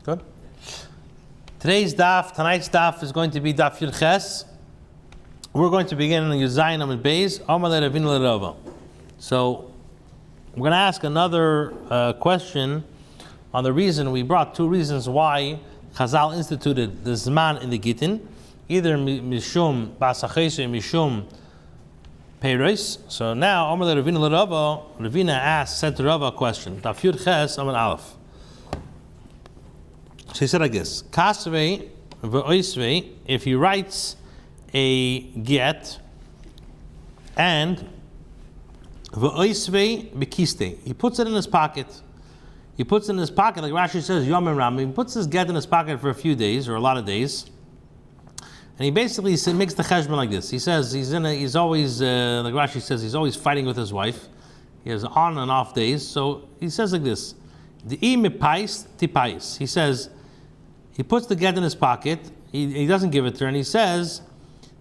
Good. Tonight's daf is going to be Daf Yud Ches. We're going to begin in Yuzayin Amud Beis. Amar Ravina L'Rava. So we're going to ask another question on the reason. We brought two reasons why Chazal instituted the Zman in the Gittin, either Mishum Basachese, Mishum Peiros. So now Amar Ravina L'Rava, Ravina said to Rava a question. Daf Yud Ches Amud Aleph. So he said like this: Kasvei v'oisvei, if he writes a get, and v'oisvei b'kiste, he puts it in his pocket. He puts it in his pocket, like Rashi says, Yom and Ram. He puts his get in his pocket for a few days or a lot of days, and he basically makes the cheshbon like this. He says he's always like Rashi says, he's always fighting with his wife. He has on and off days. So he says like this: the mipais tipais. He says. He puts the get in his pocket, he doesn't give it to her, and he says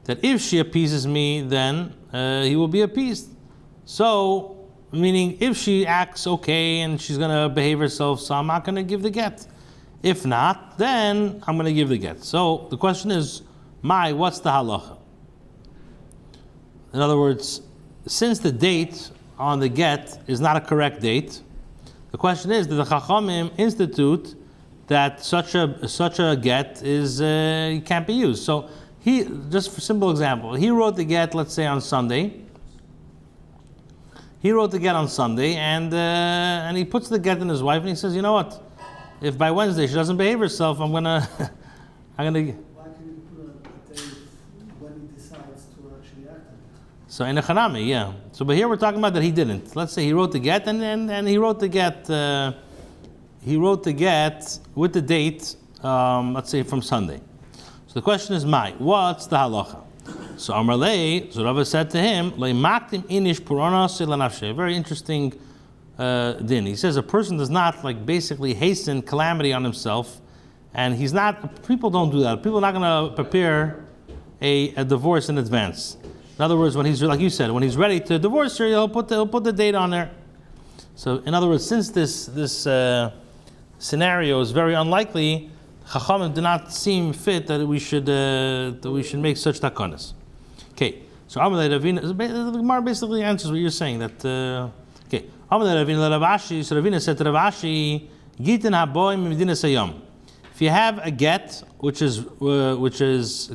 that if she appeases me, then he will be appeased. So, meaning if she acts okay and she's going to behave herself, so I'm not going to give the get. If not, then I'm going to give the get. So the question is, what's the halacha? In other words, since the date on the get is not a correct date, the question is, did the Chachamim institute that such a get is can't be used? So he, just for simple example, he wrote the get, let's say on Sunday. He wrote the get on Sunday, and he puts the get in his wife, and he says, you know what? If by Wednesday she doesn't behave herself, I'm gonna. Why can you put a date when he decides to actually act on it? So in a chanami, yeah. So but here we're talking about that he didn't. Let's say he wrote the get, and he wrote the get. He wrote the get with the date, let's say from Sunday. So the question is, what's the halacha? So Amar Lei, so Rava said to him, maktim inish purana selanafshe. Very interesting din. He says a person does not basically hasten calamity on himself, and he's not. People don't do that. People are not going to prepare a divorce in advance. In other words, when he's, like you said, when he's ready to divorce her, he'll put the date on there. So in other words, since this scenario is very unlikely, Chachamim do not seem fit that we should make such takanas. Okay, so Amalei Ravina, the Gemara basically answers what you're saying. That okay, Amalei Ravina Ravashi. So Ravina said to Ravashi, Gittin haboim medina sayam. If you have a get which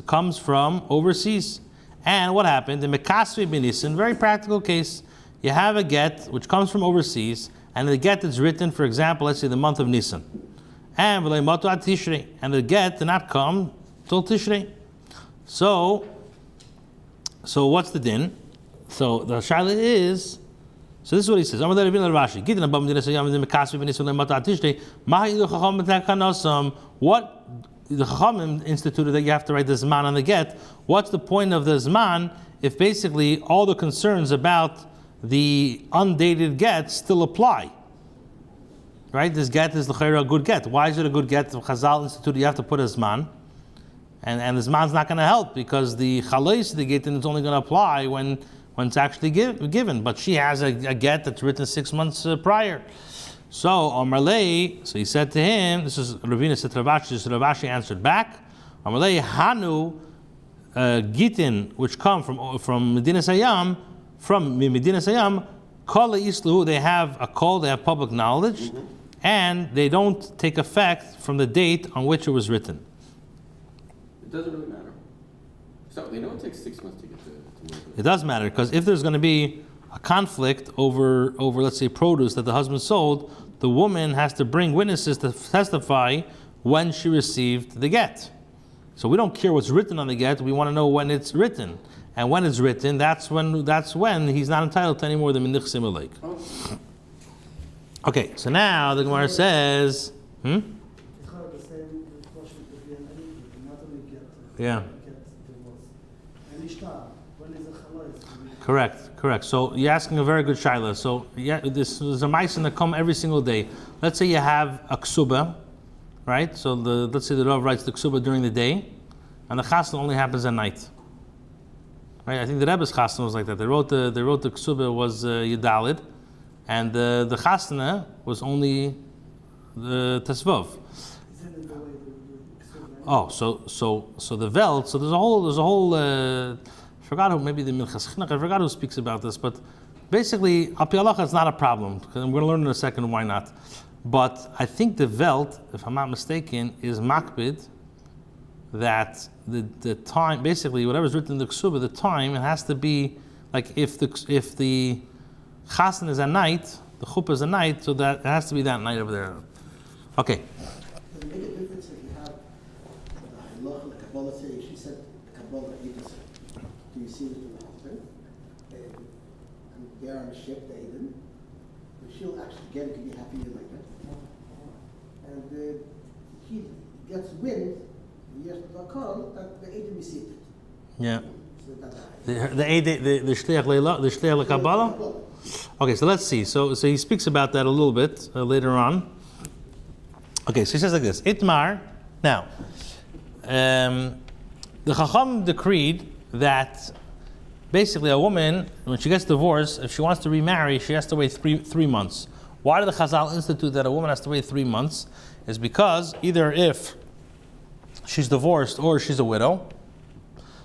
comes from overseas, and what happened? The mekasvi b'nisin, very practical case. You have a get which comes from overseas, and the get is written, for example, let's say the month of Nisan, and the get did not come till Tishrei. So what's the din? So the shaila is, so this is what he says. What the Chachamim instituted that you have to write the Zman on the get. What's the point of the Zman if basically all the concerns about the undated get still apply? Right? This get is l'chayra a good get. Why is it a good get? The Chazal instituted you have to put a Zman, and the Zman's not going to help because the chalais, the Gittin, is only going to apply when it's actually given. But she has a get that's written 6 months prior. So Amarlei, so he said to him, this is Ravina said to Ravashi, so Ravashi answered back, Amarlei Hanu Gittin, which come from Medina Sayam, Kala Islu, they have a call, they have public knowledge, and they don't take effect from the date on which it was written. It doesn't really matter. So they know it takes 6 months to get to work. It does matter, because if there's going to be a conflict over let's say produce that the husband sold, the woman has to bring witnesses to testify when she received the get. So we don't care what's written on the get, we want to know when it's written. And when it's written, that's when he's not entitled to any more than Minich Simulek. Okay, so now the Gemara says, yeah. Correct. So you're asking a very good shaila. So yeah, this is a ma'aser that come every single day. Let's say you have a ksuba, right? So let's say the Rav writes the ksuba during the day, and the chasna only happens at night. Right? I think the Rebbe's chasna was like that. They wrote the ksuba was Yedalid, and the chasna was only the Tesvav. then in the way the Oh, so the Welt. So there's a whole. I forgot who, maybe the Minchas Chinuch. I forgot who speaks about this, but basically, al pi halacha, it's not a problem. We're going to learn in a second why not. But I think the Welt, if I'm not mistaken, is makbid that the time, basically whatever's written in the Ksuba, the time, it has to be like if the Chasen is at night, the Chuppah is at night, so that it has to be that night over there. Okay. Does it make a difference if you have the halacha, the Kabbalah say, she said the Kabbalah, do you see it from the husband? And they're on a ship, they didn't. But she'll actually get it, could be happy like that. And he gets wind, yes, that the Edom received it. Yeah. So that The shliach lekabbalah. Okay, so let's see. So he speaks about that a little bit later on. Okay, so he says like this: Itmar. Now, the Chacham decreed that basically a woman, when she gets divorced, if she wants to remarry, she has to wait three months. Why did the Chazal institute that a woman has to wait 3 months? Is because either if she's divorced or she's a widow.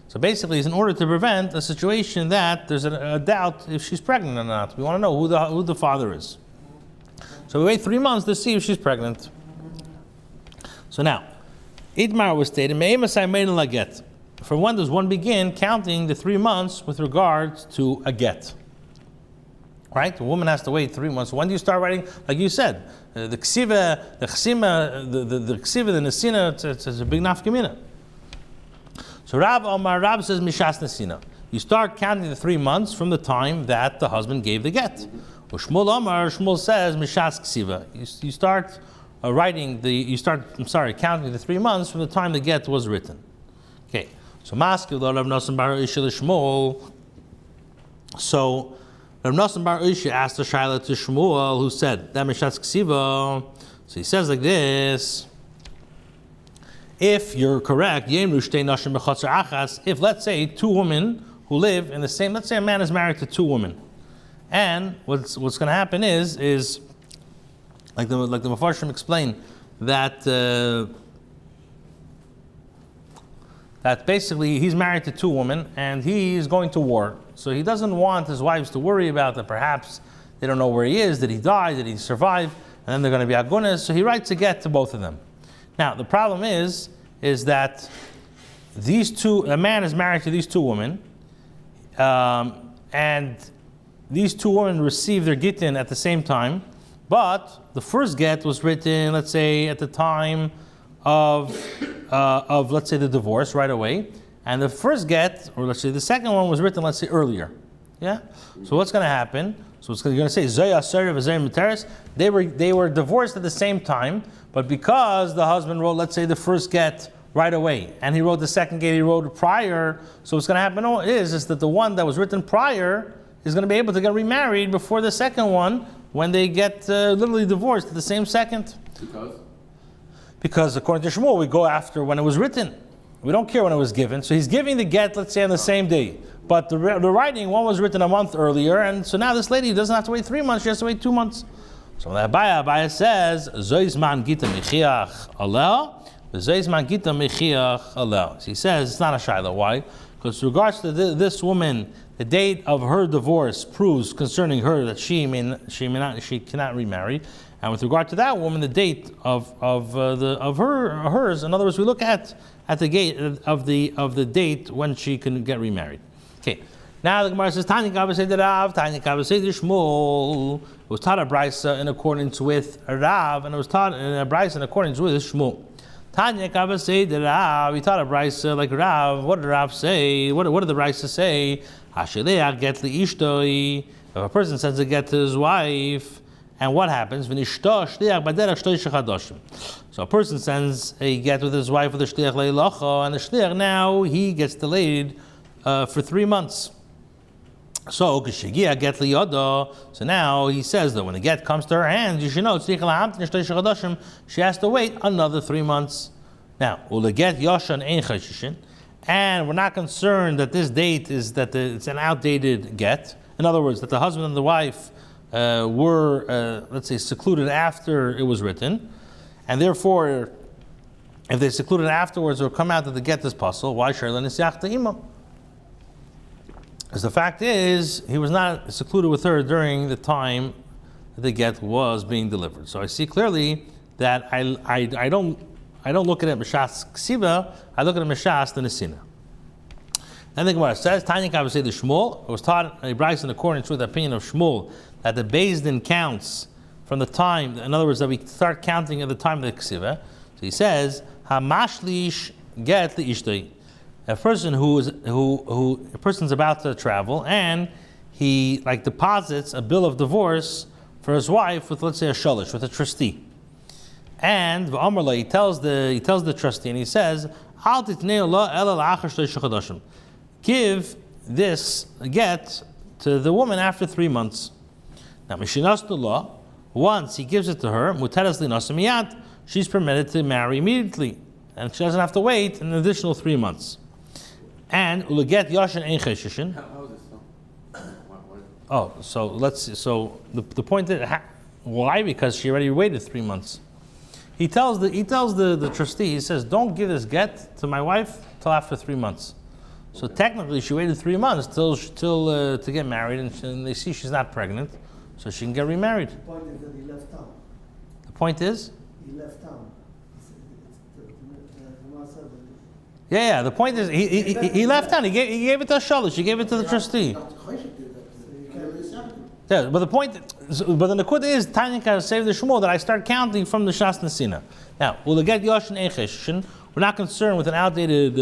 So basically, it's in order to prevent a situation that there's a doubt if she's pregnant or not. We want to know who the father is. So we wait 3 months to see if she's pregnant. So now, Itmar was stated, from when does one begin counting the 3 months with regards to a get? Right? The woman has to wait 3 months. When do you start writing? Like you said, the ksiva, the chsima, the ksiva, the nesina, it's a big nafkamina. So Rab says mishas nesina. You start counting the 3 months from the time that the husband gave the get. Shmuel says mishas ksiva. You start counting the 3 months from the time the get was written. Okay. So Maskiv Rav Nosson bar Isha Shmuel. So Rav Nosson bar Isha asked the Shaila to Shmuel, who said that mishas ksiva. So he says like this. If you're correct, if let's say 2 women who live in the same, let's say a man is married to 2 women, and what's going to happen is like the Mefarshim explained that basically he's married to 2 women and he's going to war, so he doesn't want his wives to worry about that. Perhaps they don't know where he is. Did he die? Did he survive? And then they're going to be agunas. So he writes a get to both of them. Now, the problem is that a man is married to these 2 women, and these 2 women receive their Gittin at the same time, but the first get was written, let's say, at the time of let's say, the divorce right away, and the first get, or let's say the second one was written, let's say, earlier. Yeah? So what's going to happen? So you're going to say, Zoya Asari V'Zayim Materis, they were divorced at the same time, but because the husband wrote, let's say, the first get right away, and he wrote the second get, he wrote prior, so what's going to happen is that the one that was written prior is going to be able to get remarried before the second one when they get literally divorced at the same second. Because according to Shmuel, we go after when it was written. We don't care when it was given. So he's giving the get, let's say, on the same day. But the writing, one was written a month earlier, and so now this lady doesn't have to wait 3 months, she has to wait 2 months. So when Abaya says, Zoizman Gita Mechiach Allah, Zoizman Gita Mechiach Allah. So he says it's not a shayla. Why? Because with regards to this woman, the date of her divorce proves concerning her that she cannot remarry. And with regard to that woman, the date of hers, in other words, we look at the gate of the date when she can get remarried. Okay. Now the Gemara says, Tanya Kabasei de Rav, Tanya Kabasei de Shmuel. It was taught a brisa in accordance with Rav, and it was taught in a brisa in accordance with Shmuel. Tanya Kabasei de Rav, he taught a brisa like Rav. What did Rav say? What did the brisa say? Hasheleach get li ishtoi. If a person sends a get to his wife, and what happens? So a person sends a get with his wife with a shliach leilacha, and the shliach now he gets delayed for 3 months. So so now he says that when the get comes to her hands, you should know she has to wait another 3 months. Now, and we're not concerned that this date is it's an outdated get. In other words, that the husband and the wife were, let's say, secluded after it was written, and therefore If they secluded afterwards or come out that the get is possible, why Sharla Nisyach Ta'ima? Because the fact is, he was not secluded with her during the time that the get was being delivered. So I see clearly that I don't look at it Mishas Ksiva, I look at it Mishas the Nesina. Then the Gemara says, Tanya Kavasei the Shmuel, it was taught in Bryce in accordance with the opinion of Shmuel that the Beis Din counts from the time, in other words, that we start counting at the time of the Ksiva. So he says, Hamashlish get the Ishtoi. A person a person's about to travel and he like deposits a bill of divorce for his wife with, let's say, a shalish, with a trustee. And he tells the trustee and he says, Al titnei lo ela la'achar shloisha chodashim. Give this get to the woman after 3 months. Now, mishinas the law, once he gives it to her, muteres linas miyad, she's permitted to marry immediately, and she doesn't have to wait an additional 3 months. And uleget yashin ein cheshishin. How is this so? Oh, so let's see. So the point that why? Because she already waited 3 months. He tells the trustee. He says, "Don't give this get to my wife till after 3 months." So technically, she waited 3 months till to get married, and they see she's not pregnant, so she can get remarried. The point is that he left town. The point is, He left town. The Gemara said that yeah. The point is, he left town. He gave it to a shalish. He gave it to the trustee. Yeah, but the point, but the Nakud is, Tanya saved the Shmuel that I start counting from the Shas Nesina. Now, will the get Yoshin Echeshin? We're not concerned with an outdated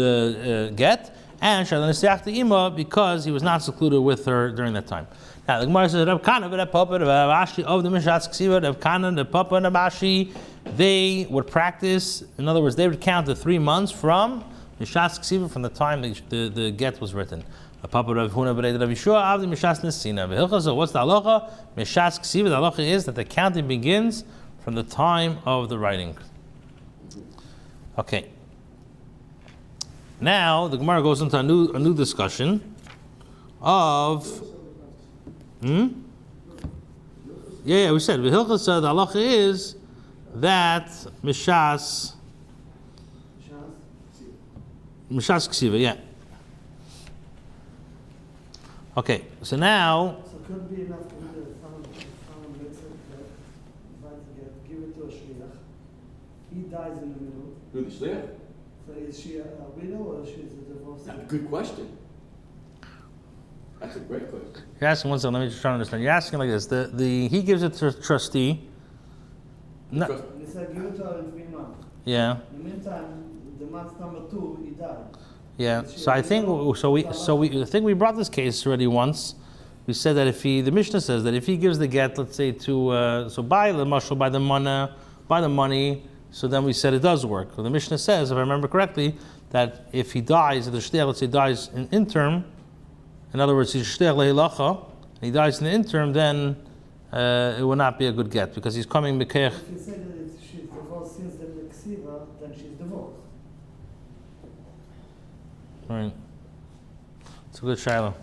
get, and Shalom Nesiach the Ima because he was not secluded with her during that time. Now, the Gemara says, Reb Kana, Reb Papa, Reb Ashi of the Mishatz Ksiva, Reb Kana, Reb Papa, and Reb Ashi, they would practice. In other words, they would count the 3 months from Mishatz Ksiva, from the time the get was written. Papa Rav Huna B'Rei Rav Yeshua Avdi Mishas Nesina. V'Hilchah. What's the halacha? Mishas Ksiva. The halacha is that the counting begins from the time of the writing. Okay. Now the Gemara goes into a new discussion of. Yeah, we said V'Hilchah. The halacha is that Mishas Ksiva. Yeah. Okay, so now. So it could be enough to do that someone makes it, divides the get, give it to a shliach. He dies in the middle. Who, the shliach? So is she a widow or is she a divorced? Good question. That's a great question. You're asking one second. Let me just try to understand. You're asking like this: he gives it to the trustee. No, And he said, give it to her in 3 months. yeah, In the meantime, the month number 2, he died. yeah. So I think I think we brought this case already once. We said that the Mishnah says that if he gives the get, let's say to buy the mashal, buy the money. So then we said it does work. So the Mishnah says, if I remember correctly, that if he dies, if the shliach, let's say, dies in interim, in other words, he's shliach lehilacha, he dies in the interim, then it will not be a good get because he's coming mekech. If you say that if she's divorced since the ksiva, then she's divorced. Right. It's a good shiloh.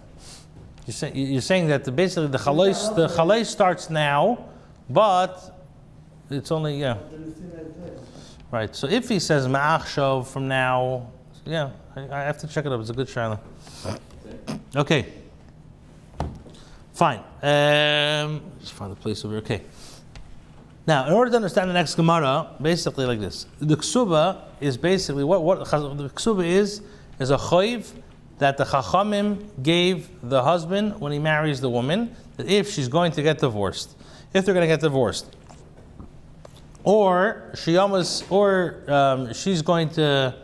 You're saying that basically the chalais starts now, but it's only Then it's still like that. right. So if he says ma'achshav from now, yeah, I have to check it up. It's a good shiloh. Okay. Fine. Let's find the place over here. Okay. Now, in order to understand the next Gemara, basically like this: the ksuba is basically what the ksuba is a choiv that the chachamim gave the husband when he marries the woman, that if she's going to get divorced, if they're going to get divorced, or he's going to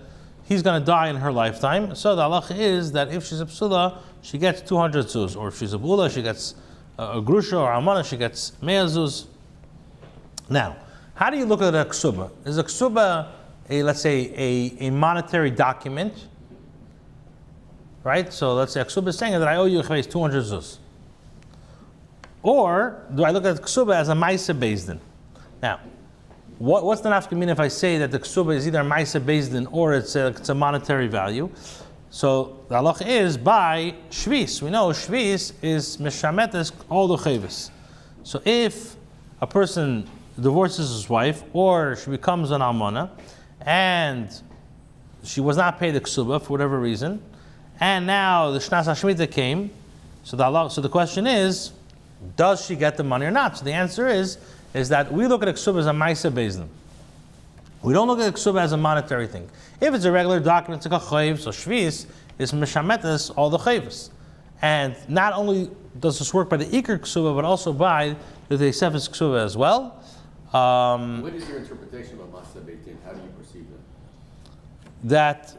die in her lifetime. So the halacha is that if she's a psula, she gets 200 zuz, or if she's a bula, she gets a grusha, or amana, she gets 100 zuz. Now, how do you look at a ksuba? Is a ksuba let's say a monetary document? Right? So let's say a ksuba is saying that I owe you 200 zuz. Or do I look at ksuba as a maisa beis din? Now, what's the nafkamina if I say that the ksuba is either maisa beis din or it's a monetary value? So the halacha is by shvis. We know shvis is mishametes all the chavis. So if a person divorces his wife or she becomes an almana, and she was not paid the ksuba for whatever reason, and now the Shnas HaShemitah came, so the question is, does she get the money or not? So the answer is that we look at a ksuba as a ma'aseh beis din. We don't look at a ksuba as a monetary thing. If it's a regular document, it's like a chayv, so shvis is mishametas all the chayvs. And not only does this work by the ikar ksuba, but also by the Tosefes ksuba as well. What is your interpretation of ma'aseh beis din? How do you perceive that? That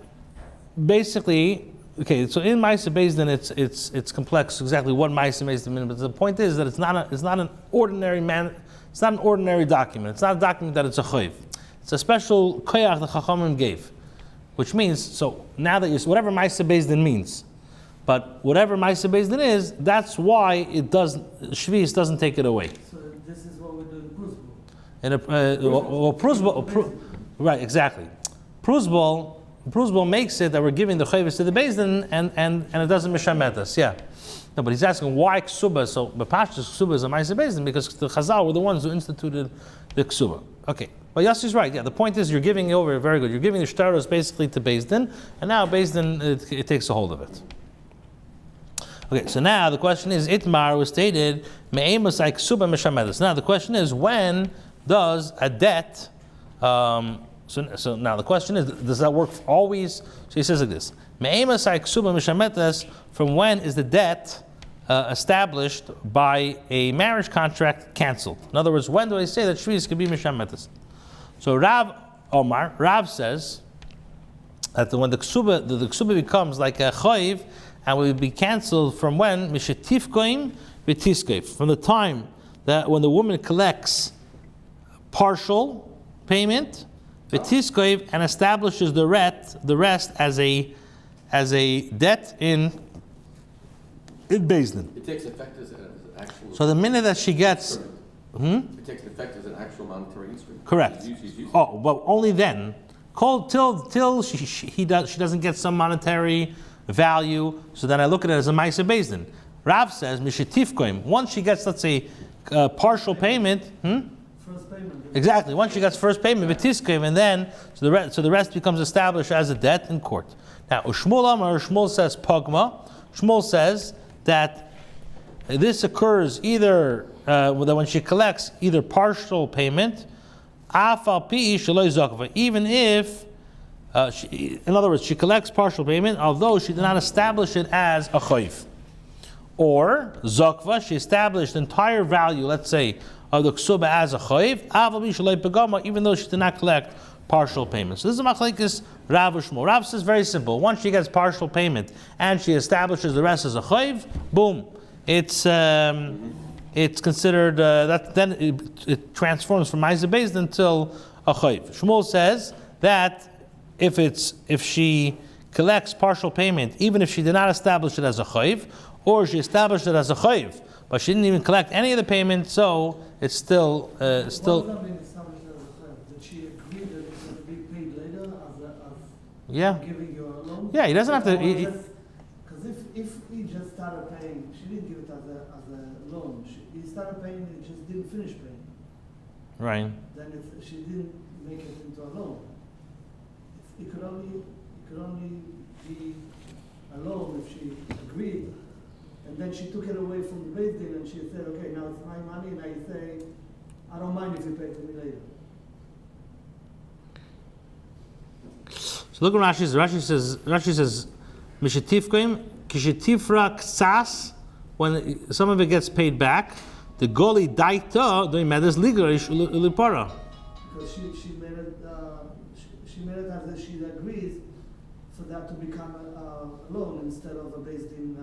basically, okay, so in ma'aseh beis din, it's complex exactly what ma'aseh beis din means. But the point is that it's not an ordinary document. It's not a document that it's a chayv. It's a special koyach the Chachamim gave, which means, so now that whatever ma'aseh beis din means, but whatever ma'aseh beis din is, that's why shvis doesn't take it away. So this is what we do in Prusbul. In Prusbul, right, exactly. Prusbul makes it that we're giving the chayvus to the beis din, and it doesn't mishametas. Yeah. No, but he's asking why ksuba. So b'pashtus ksuba is a ma'aseh beis din because the Chazal were the ones who instituted the ksuba. Okay. But Yassi's right. Yeah, the point is you're giving over. Very good. You're giving the shtaros basically to beis din, and now beis din it takes a hold of it. Okay, so now the question is, Itmar was stated, me'emas ay ksuba mishamedas. Now the question is, when does a debt, so now the question is, does that work always? So he says like this, me'emas ay ksuba mishamedas, from when is the debt established by a marriage contract canceled? In other words, when do I say that shvis can be mishamedas? So Rav says that when the ksuba becomes like a chayv, and will be cancelled from when? Mishetifkoim v'tiskoif. From the time that when the woman collects partial payment, v'tiskoif, and establishes the rest as a debt in beis din. It takes effect as an actual. So the minute that she gets, It takes effect as an actual monetary instrument. Correct. Oh, but only then. Till she doesn't get some monetary value, so then I look at it as a ma'aseh beis din. Rav says, mishetifkoim, once she gets, let's say, partial payment, First payment. Exactly, once she gets first payment, v'tiskoim, and then, so the rest becomes established as a debt in court. Now, Shmuel says, pogma, Shmuel says that this occurs either, when she collects either partial payment, afal pi sheloi zakva, even if, in other words, she collects partial payment, although she did not establish it as a chayv. Or zakva, she established the entire value, let's say, of the ksuba as a chayv, even though she did not collect partial payment. So this is machlekes Rav Shmuel. Rav says very simple. Once she gets partial payment and she establishes the rest as a chayv, boom, it's considered that then it transforms from ma'aseh beis din until a chayv. Shmuel says that if she collects partial payment, even if she did not establish it as a chayv, or she established it as a chayv, but she didn't even collect any of the payment, so it's still. What does that mean established as a chayv? Did she agree that it's going to be paid later as giving you a loan? Yeah, he doesn't have to. Because if he just started paying, she didn't give it as a loan. He started paying, he just didn't finish paying. Right. Then she didn't make it into a loan. It could only be a loan if she agreed, and then she took it away from the beis din and she said, okay, now it's my money, and I say, I don't mind if you pay to me later. So look at Rashi says, Mishetifkoim, Kishetifra Ksas, when some of it gets paid back, the goli daita doing matters legalish lipara. Because she made it as if she agrees for that to become a loan instead of a beis din,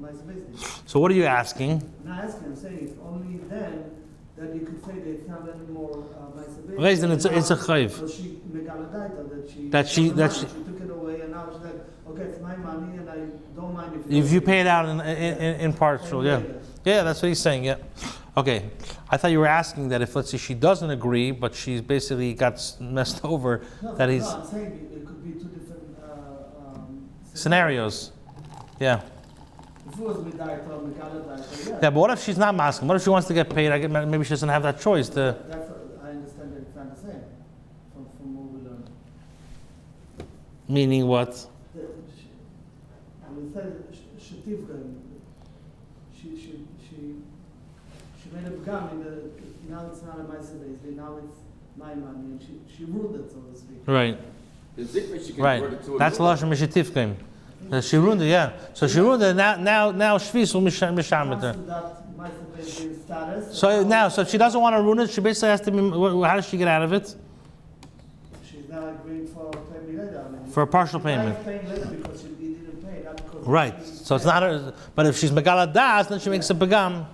ma'aseh beis din. So what are you asking? I'm not asking, I'm saying it's only then that you could say that it's not anymore ma'aseh Beis din, it's a chayv. So she megalaдаita That she took it away, and now she's like, okay, it's my money, and I don't mind if you pay it out in partial. Yeah, that's what he's saying. Yeah. Okay, I thought you were asking that if, let's say, she doesn't agree, but she's basically got messed over, that he's... No, I'm saying it could be two different scenarios. Yeah. If it was Midaita or Megaladaita, Yeah, but what if she's not masking? What if she wants to get paid? Maybe she doesn't have that choice to... That's what I understand that it's not the same from what we learned. Meaning what? When it says shetivka, she made a pgam in the, now it's not a ma'aseh beis, now it's my money, and she ruled it, so to speak. Right. The zikva she Right. converted to a That's law. lashon mishatifkim. She ruined it, yeah. So she ruined it. Now shvis will misham with her. Once that ma'aseh beis status. So if she doesn't want to ruin it, she basically has to be. How does she get out of it? She's not agreeing for payment later. I mean, For a partial she's not payment. paying later because she didn't pay, not because. Right. So it's not her. But if she's megala das, then she makes a pagam.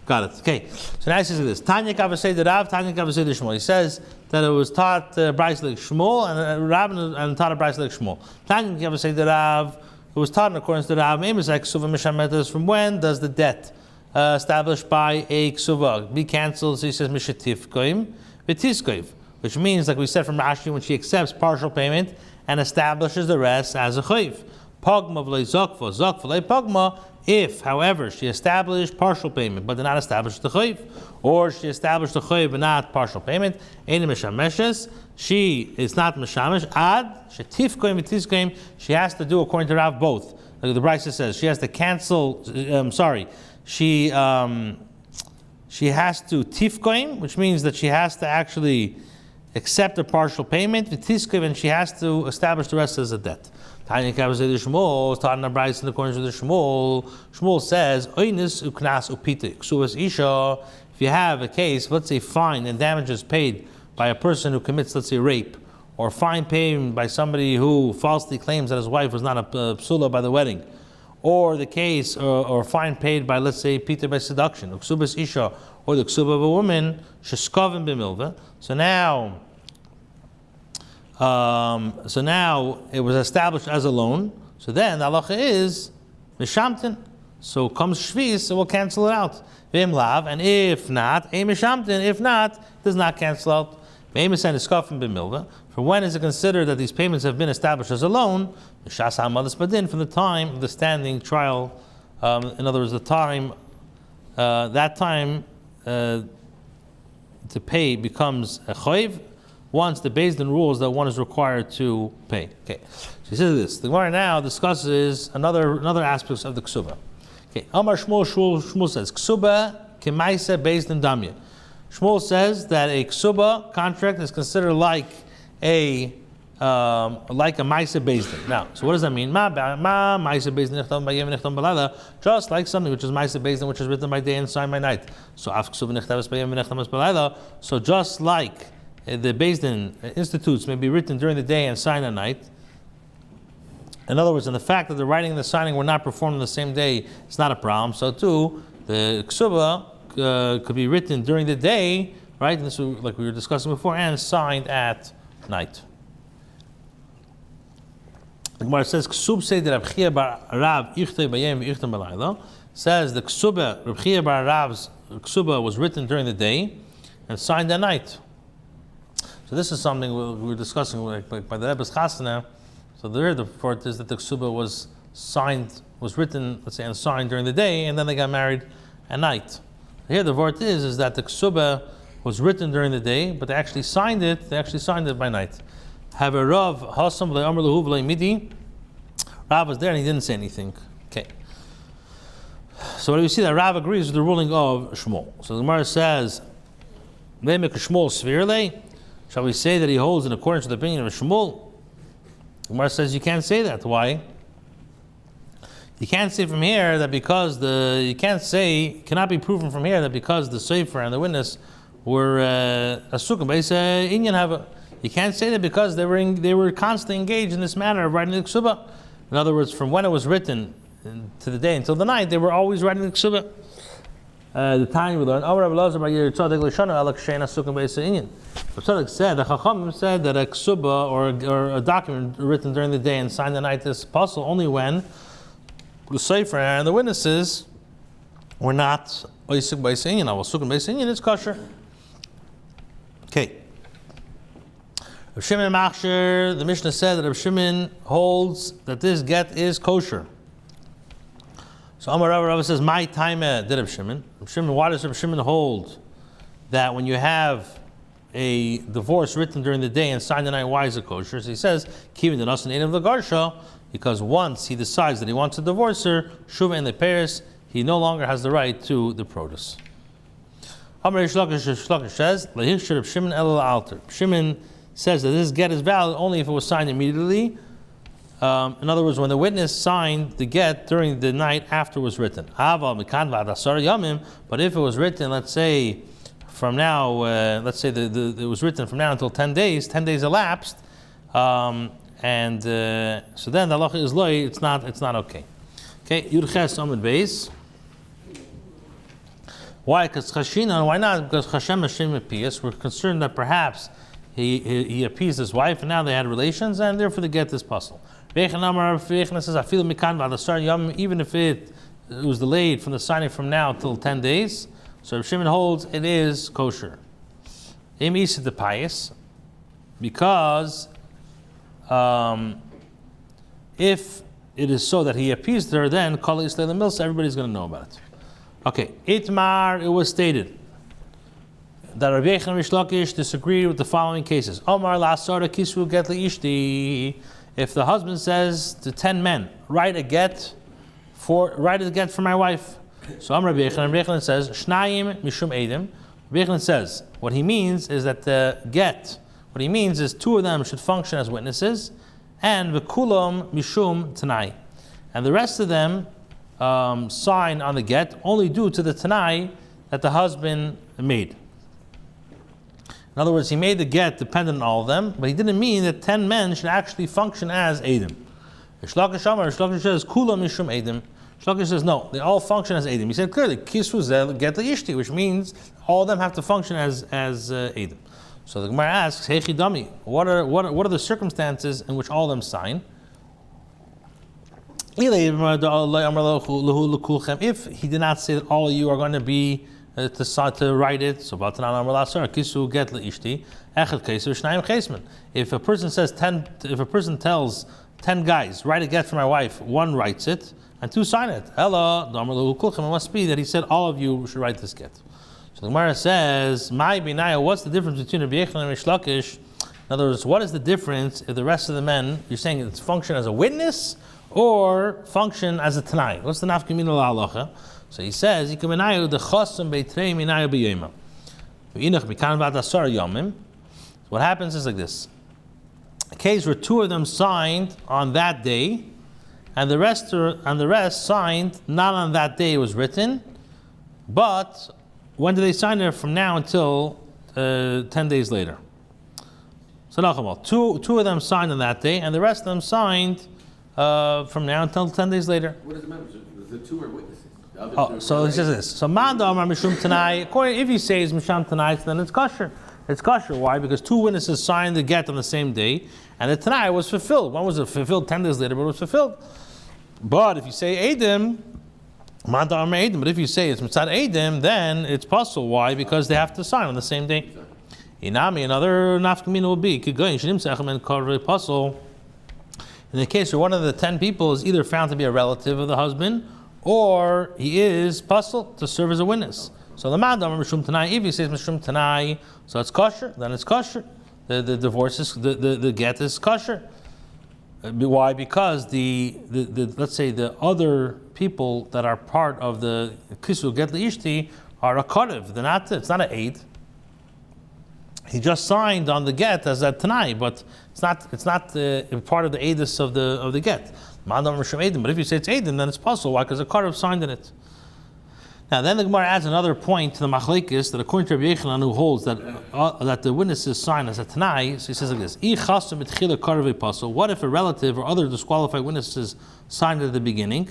Got it. Okay. So now he says this. Tanya kavasei de Rav, Tanya kavasei de Shmuel. He says that it was taught Bryce like Shmuel and Rav and taught a Bryce like Shmuel. Tanya kavasei de Rav. It was taught in accordance to Rav. Amos like ksuva mishametas. From when does the debt established by a ksuva be cancelled? So he says mishatif koim v'tiskoiv, which means, like we said from Rashi, when she accepts partial payment and establishes the rest as a chayv. Pogma v'lei zokva, zokva v'lei pogma. If, however, she established partial payment but did not establish the chayv, or she established the chayv but not partial payment, ein mishameshes, she is not mishamesh. Ad shetifkoim v'tiskoim, she has to do according to Rav both. Like the Brisa says, she has to cancel. She has to tifkoim, which means that she has to actually accept a partial payment. V'tiskoim, and she has to establish the rest as a debt. Tanya Kavazei de Shmuel, taught in the Bryce in accordance with the Shmuel. Shmuel says, Oinis uknas upite, ksuvas isha. If you have a case, let's say fine and damages paid by a person who commits, let's say, rape, or fine paid by somebody who falsely claims that his wife was not a psula by the wedding, or the case, or fine paid by, let's say, Peter by seduction, ksubas isha, or the ksuba of a woman, sheskovim b'milva. So now it was established as a loan. So then the halacha is mishamtin. So comes shvis, it will cancel it out. V'im lav, and if not, mishamtin. If not, it does not cancel out. For when is it considered that these payments have been established as a loan? From the time of the standing trial. In other words, the time that time to pay becomes a chayv. Once the Beis Din rules that one is required to pay. Okay, so he says this. The Gemara now discusses another aspects of the ksuba. Okay, Amar Shmuel says ksuba kemaisa Beis Din damya. Shmuel says that a ksuba contract is considered like a maisa Beis Din. Now, so what does that mean? Maisa Beis Din nichtam b'yom nichtam b'layla, just like something which is maisa Beis Din, which is written by day and signed by night. So af ksuba nichtam b'yom nichtam b'layla. So just like the Beis Din institutes may be written during the day and signed at night. In other words, and the fact that the writing and the signing were not performed on the same day is not a problem. So too, the ksuba could be written during the day, right? And this was, like we were discussing before, and signed at night. The Gemara says, "Ksub say that Reb Chia bar Rav ichtei b'yom v'ichtei b'layla." Says the ksuba, Reb Chia bar Rav's ksuba was written during the day and signed at night. So this is something we were discussing like by the Rebbe's Chasana. So the report is that the ksuba was written, let's say, and signed during the day, and then they got married at night. Here the word is that the ksuba was written during the day, but they actually signed it by night. Have a Rav Hasam le'amr lehu v'lei midi. Rav was there and he didn't say anything. Okay. So what do we see? That Rav agrees with the ruling of Shmuel. So the Gemara says, "Le'mek Shmuel svirlei." Shall we say that he holds in accordance with the opinion of Shmuel? The Gemara says you can't say that. Why? You can't say from here that because cannot be proven from here that because the sefer and the witness were asukim b'eisa inyan hava. You can't say that because they were constantly engaged in this manner of writing the ksuba. In other words, from when it was written to the day until the night, they were always writing the ksuba. The time we learned, Tzaddik said, the Chachamim said that a ksuba or a document written during the day and signed at night is possible only when the sefer and the witnesses were not oisik b'eisa inyan. Sukkah b'eisa inyan is kosher. Okay. Reb Shimon Machshir, the Mishnah said that Reb Shimon holds that this get is kosher. So Amar Rava says, "My time did Reb Shimon." Why does Reb Shimon hold that when you have a divorce written during the day and signed the night, why is it kosher? So he says, Kivin the Nasan of the Garsha, because once he decides that he wants to divorce her, Shuva in the Paris, he no longer has the right to the produce. Amr Shlakish says, Lahishur Shimon El Alter. Shimon says that this get is valid only if it was signed immediately. In other words, when the witness signed the get during the night after it was written. But if it was written, let's say, from now, it was written from now until 10 days elapsed, so then the halacha is loy, it's not okay. Okay, Yudches Amud Beis. Why? Because Chashina, why not? Because Hashem Hashem appears. We're concerned that perhaps he appeased his wife and now they had relations and therefore the get is puzzle. Even if it was delayed from the signing from now till 10 days, so Reb Shimon holds it is kosher. The pious, because if it is so that he appeased her, then Kol Yisrael Milsa, everybody's going to know about it. Okay, Itmar, it was stated that Rabbi Yechon and Rish Lakish disagreed with the following cases. Omar Lasara Kisvu Get Ishti. If the husband says to 10 men, write a get for my wife. So Amar Rabbi Yechon says, Shnayim Mishum Eidim. Rabbi Yechon says, what he means is that the get, what he means is 2 of them should function as witnesses, and V'kulam Mishum Tanai. And the rest of them sign on the get only due to the Tanai that the husband made. In other words, he made the get dependent on all of them, but he didn't mean that 10 men should actually function as Eidim. Shlakish says, Kula Mishum Eidim. Shlakish says, no, they all function as Eidim. He said clearly, Kisvu get the Ishti, which means all of them have to function as Eidim. So the Gemara asks, Heichi Dami, what are the circumstances in which all of them sign? If he did not say that all of you are going to be to write it, so if a person says 10, if a person tells 10 guys, write a get for my wife, 1 writes it, and 2 sign it. It must be that he said all of you should write this get. So the Gemara says, what's the difference between Rabbi Yechon and Rish Lakish? In other words, what is the difference if the rest of the men, you're saying it's function as a witness or function as a Tanai? What's the nafkamina la'alacha? So he says, what happens is like this. A case where 2 of them signed on that day, and the rest signed not on that day it was written, but when do they sign it? From now until 10 days later. So two of them signed on that day, and the rest of them signed from now until 10 days later. What does it matter? The 2 are witnesses. So he says this. So Manda Amar Mishum Tanai. If he says Mishum Tanai, then it's kosher. It's kosher. Why? Because 2 witnesses signed the get on the same day, and the Tanai was fulfilled. One was fulfilled 10 days later, but it was fulfilled. But if you say Eidim, Manda Amar Eidim. But if you say it's Mitzad Eidim, then it's possible. Why? Because they have to sign on the same day. Inami, another nafkamina will be Kigoyin Shinim Sechem and Korvei Pasul. In the case where one of the 10 people is either found to be a relative of the husband, or he is puzzled to serve as a witness. So the man Mishum Tanai, if he says Mishum Tanai, so it's kosher, then it's kosher. The divorce is the get is kosher. Why? Because the let's say the other people that are part of the Kisu Get Ishti are a kodev. They're not. It's not an aid. He just signed on the get as a Tanai, but it's not part of the aidus of the get. But if you say it's Eidim, then it's possible. Why? Because a Karev signed in it. Now, then the Gemara adds another point to the Machlekes that according to Rabbi Yechon, who holds that the witnesses sign as a Tanai, so he says like this: what if a relative or other disqualified witnesses signed at the beginning?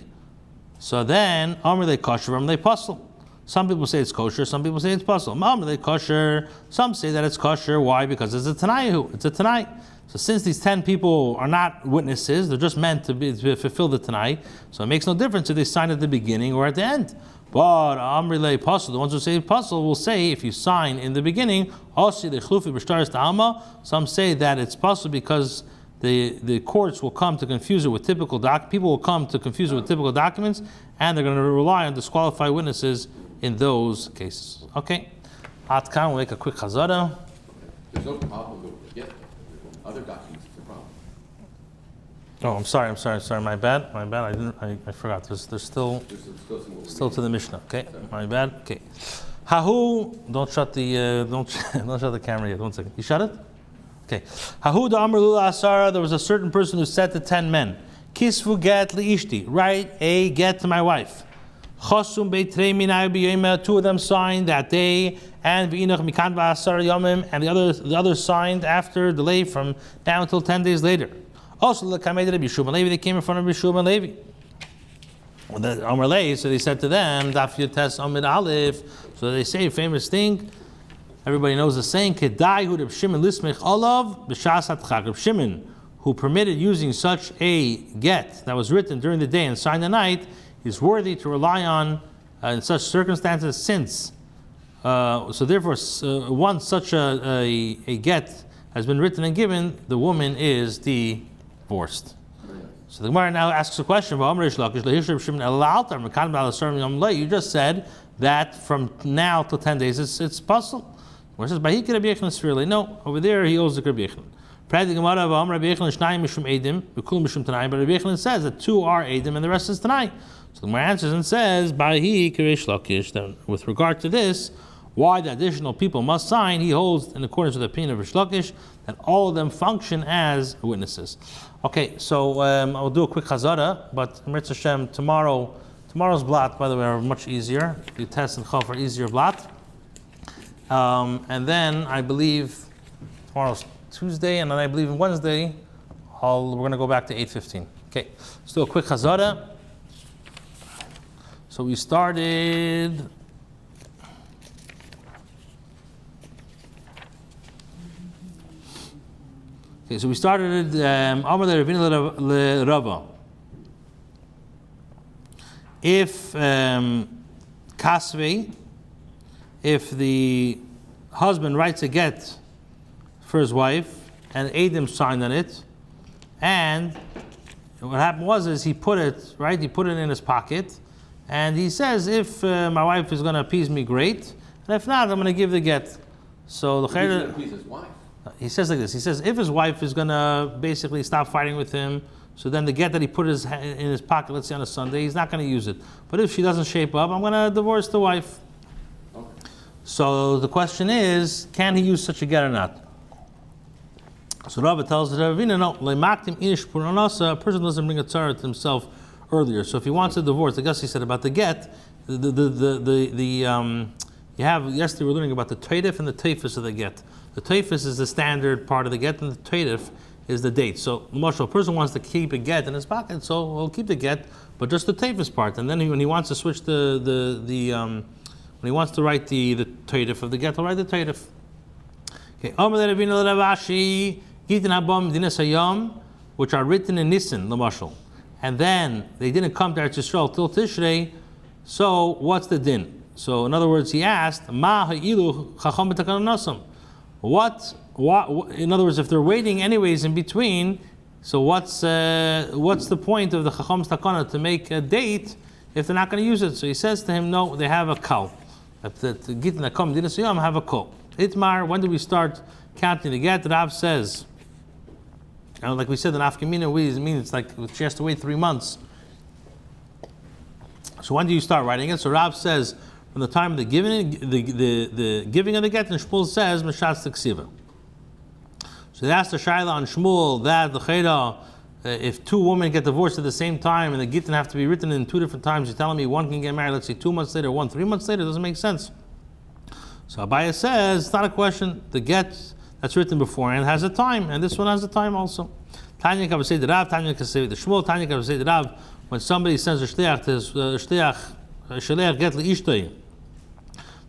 So then, Amr they kosher, Amr they puzzle. Some people say it's kosher, some people say it's puzzle. Amr they kosher, some say that it's kosher. Why? Because it's a Tanai. It's a Tanai. So since these 10 people are not witnesses, they're just meant to fulfill the Tanai, so it makes no difference if they sign at the beginning or at the end. But Amrilei Pasul, the ones who say Pasul will say if you sign in the beginning, some say that it's Pasul because the courts will come to confuse it with typical people will come to confuse it with typical documents, and they're going to rely on disqualified witnesses in those cases. Okay, Atkan will make a quick chazara. There's no problem with the get. Other documents, it's a problem. Oh, I'm sorry. My bad. I forgot. There's still Still to the Mishnah. Okay, my bad. Okay. Hahu, don't shut the don't shut the camera yet. 1 second. You shut it? Okay. Hahu da Amr Lula Asara. There was a certain person who said to 10 men, Kisvu get liishti. Write a get to my wife. Chosum beitrei minai b'yoma. 2 of them signed that day, and v'inach mikan v'asara yomim, and the other signed after delay from now until 10 days later. Also, the Kamei Rabbi Shua Levi, they came in front of Rabbi Shua Levi. The Amar Lei, so they said to them, Daf Yotes Amid Aleph. So they say a famous thing. Everybody knows the saying, Kedai hu Reb Shimon lismich olav b'shas hatchag. Reb Shimon, who permitted using such a get that was written during the day and signed at night, is worthy to rely on in such circumstances. Since so therefore, once such a get has been written and given, the woman is divorced. So the Gemara now asks a question. You just said that from now till 10 days it's possible. Where it says, no, over there he owes the Rabbi Yechon. But Rabbi Yechon says that 2 are Eidim and the rest is Tanai. So the Gemara answers and says, then with regard to this, why the additional people must sign, he holds in accordance with the opinion of Rish Lakish that all of them function as witnesses. Okay, so I'll do a quick chazara, but Mirz Hashem, tomorrow's blot, by the way, are much easier. You test and chal for easier blot. And then I believe tomorrow's Tuesday, and then I believe Wednesday, we're going to go back to 8:15. Okay, let's do a quick chazara. So we started. Okay, so we started Amar leRavina leRava. If kasvei, if the husband writes a get for his wife and Eidim signed on it, and what happened was he put it in his pocket, and he says, if my wife is going to appease me, great, and if not, I'm going to give the get. So the He's appease his wife. He says like this. He says if his wife is gonna basically stop fighting with him, so then the get that he put in his pocket, let's say on a Sunday, he's not going to use it. But if she doesn't shape up, I'm going to divorce the wife. Okay. So the question is, can he use such a get or not? So Rava tells the Ravina, no, a person doesn't bring a tzara to himself earlier. So if he wants a divorce, I guess he said about the get, you have yesterday we were learning about the teidif and the teifus of the get. The teifus is the standard part of the get, and the teidif is the date. So, a person wants to keep a get in his pocket, so he'll keep the get, but just the teifus part. And then when he wants to switch when he wants to write the teidif of the get, he'll write the teidif. Okay, Gittin which are written in Nisan, Lamashal, and then they didn't come to Eretz Yisrael till Tishrei. So, what's the din? So, in other words, he asked, Ma ha'ilu chacham b'takanon nasam. What? In other words, if they're waiting anyways in between, so what's the point of the chacham's takana to make a date if they're not going to use it? So he says to him, no, they have a kal. That the Gittin Daf have a kal. Itmar, when do we start counting the get? Rav says, like we said in Afkamina, we mean it's like she has to wait 3 months. So when do you start writing it? So Rav says, from the time of the giving, the giving of the get, and Shmuel says, Meshatz Ksiva. So they asked the Shaila on Shmuel that the Chayda, if 2 women get divorced at the same time and the Gittin have to be written in 2 different times, you're telling me one can get married, let's say 2 months later, one 3 months later, it doesn't make sense. So Abaya says, it's not a question, the get that's written beforehand has a time, and this one has a time also. Tanya Kavasei the Rav, Tanya Kavasei the Shmuel, Tanya Kavasei the Rav, when somebody sends a shliach to his shliach get li'ishtoi,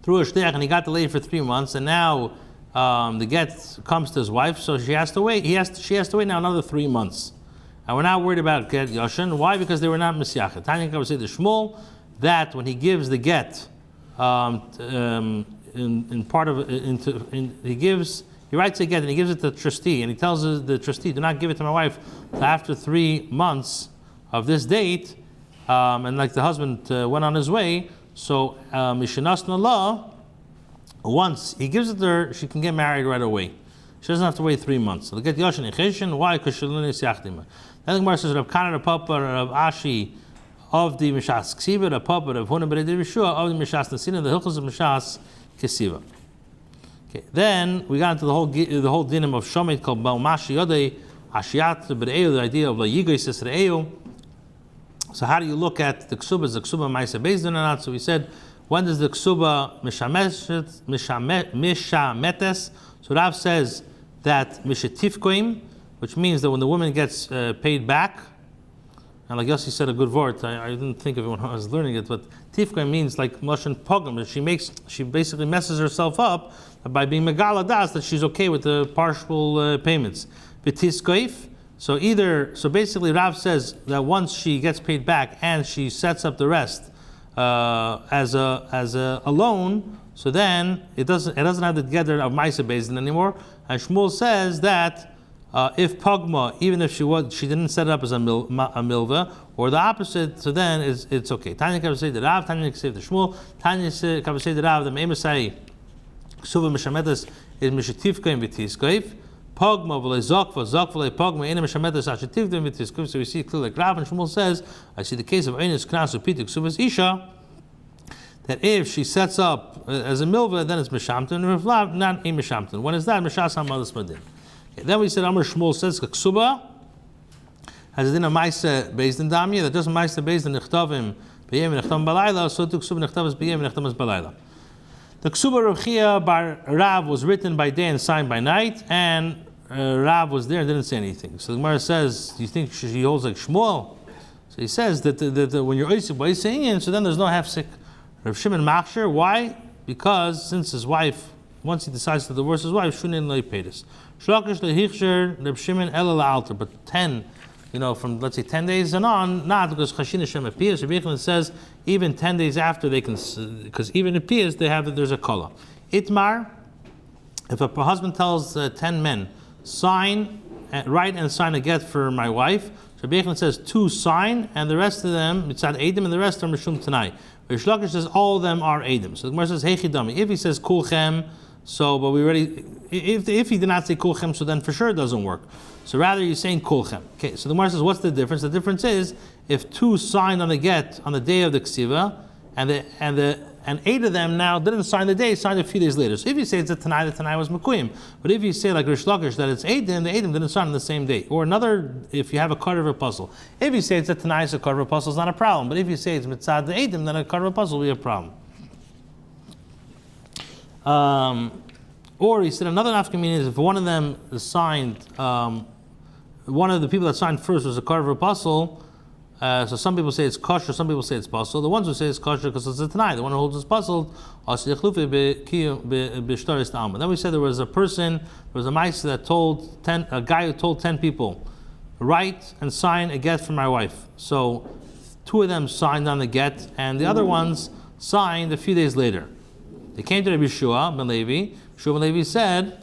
through a shliach, and he got delayed for 3 months, and now the get comes to his wife, so she has to wait. She has to wait now another 3 months, and we're not worried about get yashin. Why? Because they were not misyachet. Tanya Kav said the Shmuel that when he gives the get, he writes a get and he gives it to the trustee, and he tells the trustee, do not give it to my wife after 3 months of this date, and like the husband went on his way. So, Mishanasna law, once he gives it to her, she can get married right away. she doesn't have to wait 3 months. So get Yoshin Echishin. Why? Because she learns Yachdima. Then the Gemara says, Rab Kana, Rab Papa, Rab Ashi of the Mishas Ksiva, Rab Papa, Rab Huna, B'Rei Yeshua of the Mishas Nasina, the Hilchos of Mishas Kesiva. Okay. Then we got into the whole dinim of Shomet called Balmashi Yodei Ashiat B'Rei, the idea of La Yigos Esreu. So how do you look at the Ksuba? Is the Ksuba Ma'aseh Beis Din or not? So we said, when does the Ksuba Mishametes? So Rav says that Mishatifkoim, which means that when the woman gets paid back, and like Yossi said a good word, I didn't think of it when I was learning it, but Tifkoim means like Moshe Pogam, she basically messes herself up by being Megala Das, that she's okay with the partial payments. B'tiskoif, so basically Rav says that once she gets paid back and she sets up the rest as a loan, so then it doesn't have the together of Ma'aseh Beis Din anymore. And Shmuel says that if Pogma, even if she didn't set it up as a milva, or the opposite, so then it's okay. Tanya Kavasei the Rav, Tanya Kavasei the Shmuel, Tanya Kavasei the Rav, the Me'emasai Ksuva Mishametas is Mishatifka in V'tiskoif. Pogma v'le Zokva Pogma in Mishametas Ashatifka in V'tiskoif. So we see clearly like Rav and Shmuel says, I see the case of Einis Knas Upitik Ksuvas Isha, that if she sets up as a milva, then it's Mishamtin, and if not a Mishamtin. When is that? Mishas HaMalas Madin. Okay, then we said Amar Shmuel says Ksuba has a din of Ma'aseh Beis Din Damya, that doesn't Ma'aseh Beis Din Nechtavim B'yem and Nechtav Balayla, so to Ksuba Nechtavim B'yem and Nechtav Balayla. The Ksuba Rav Chia Bar Rav was written by day and signed by night, and Rav was there and didn't say anything. So the Gemara says, do you think she holds like Shmuel? So he says that when you're Oisib Oisib, so then there's no half-sick. Rav Shimon Machsher, why? Because since his wife, once he decides to divorce his wife, Shunin Lo Yipedes. Shlokish lehichsher Reb Shimon ela la'alter, but 10, from let's say 10 days and on, not because Chashin Hashem appears. Rabbi Yechon says even 10 days after they can, because even appears they have that there's a kala. Itmar, if a husband tells 10 men, write and sign a get for my wife, so Rabbi Yechon says 2 sign, and the rest of them mitzad edim, and the rest are mishum tanai. Rish Lakish says all of them are edim. So the Gemara says heichidami. If he says kulchem, so, but we already, if he did not say kulchem, so then for sure it doesn't work. So rather you're saying kulchem. Okay, so the Gemara says, what's the difference? The difference is, if 2 signed on the get on the day of the ksiva, and 8 of them now didn't sign the day, signed a few days later. So if you say it's a Tanai, the Tanai was Mekuyim. But if you say like Rish Lakish that it's Eidim, the Eidim didn't sign on the same day. Or another, if you have a Karver puzzle. If you say it's a Tanai, so a Karver puzzle is not a problem. But if you say it's Mitzad the Eidim, then a Karver puzzle will be a problem. Or he said another nafkamina is if one of them signed, one of the people that signed first was a Karver puzzle. So some people say it's kosher, some people say it's puzzle. The ones who say it's kosher because it's a Tanai, the one who holds it's puzzled. Then we said there was a person, there was a mice that told a guy who told 10 people, write and sign a get for my wife. So 2 of them signed on the get, and the other ones signed a few days later. They came to Rabbi Shua ben Levi. Shua ben Levi said,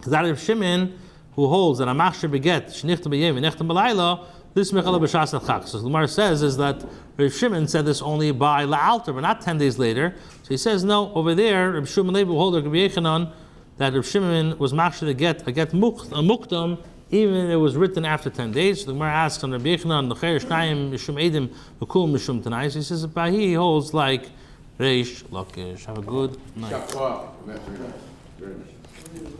that Rabbi Shimon, who holds that a machsher beget shnichta b'yem v'nechta b'layla, this mechala b'shas al-chak. So the Gemara says is that Rabbi Shimon said this only by la'alter, but not 10 days later. So he says no. Over there, Rabbi Shua ben Levi will hold Rabbi Yechanan that Rabbi Shimon was machsher to get a muktam, even if it was written after 10 days. So the Gemara asks on Rabbi Yechanan, l'cher shnayim mishum edim v'kul mishum tanai. So he says that he holds like Reish Lakish. Have a good night. Very nice.